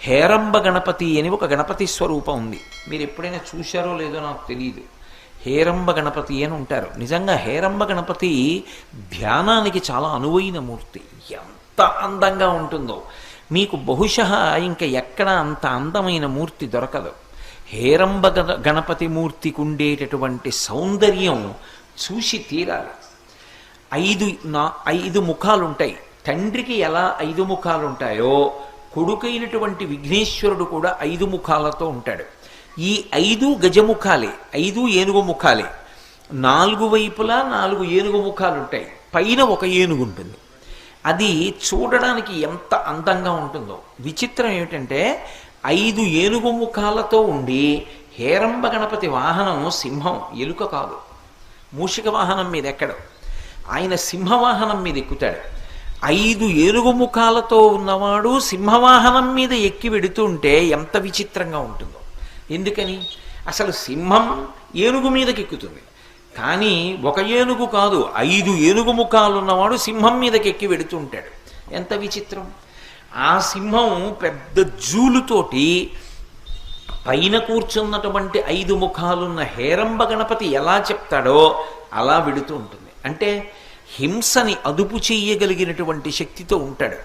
హేరంబ గణపతి అని ఒక గణపతి స్వరూపం ఉంది. మీరు ఎప్పుడైనా చూశారో లేదో నాకు తెలియదు. హేరంబ గణపతి అని ఉంటారు. నిజంగా హేరంబ గణపతి ధ్యానానికి చాలా అనువైన మూర్తి. ఎంత అందంగా ఉంటుందో మీకు బహుశः ఇంకా ఎక్కడ అంత అందమైన మూర్తి దొరకదు. హేరంబ గణపతి మూర్తికి ఉండేటటువంటి సౌందర్యం చూసి తీరాలి. ఐదు ముఖాలు ఉంటాయి. తండ్రికి ఎలా 5 ముఖాలు ఉంటాయో కొడుకైనటువంటి విఘ్నేశ్వరుడు కూడా 5 ముఖాలతో ఉంటాడు. ఈ 5 గజముఖాలే, 5 ఏనుగు ముఖాలే. 4 వైపులా 4 ఏనుగు ముఖాలు ఉంటాయి. పైన ఒక ఏనుగు ఉంటుంది. అది చూడడానికి ఎంత అందంగా ఉంటుందో. విచిత్రం ఏమిటంటే 5 ఏనుగు ముఖాలతో ఉండి హేరంబ గణపతి వాహనం సింహం, ఎలుక కాదు. మూషిక వాహనం మీద ఎక్కడు, ఆయన సింహవాహనం మీద ఎక్కుతాడు. 5 ఏనుగు ముఖాలతో ఉన్నవాడు సింహవాహనం మీద ఎక్కి వెడుతుంటే ఎంత విచిత్రంగా ఉంటుందో. ఎందుకని? అసలు సింహం ఏనుగు మీదకి ఎక్కుతుంది, కానీ ఒక ఏనుగు కాదు, 5 ఏనుగు ముఖాలు ఉన్నవాడు సింహం మీదకి ఎక్కి వెడుతుంటాడు. ఎంత విచిత్రం! ఆ సింహం పెద్ద జూలుతోటి పైన కూర్చున్నటువంటి 5 ముఖాలున్న హేరంబ గణపతి ఎలా చెప్తాడో అలా వెడుతూ ఉంటుంది. అంటే హింసని అదుపు చెయ్యగలిగినటువంటి శక్తితో ఉంటాడు.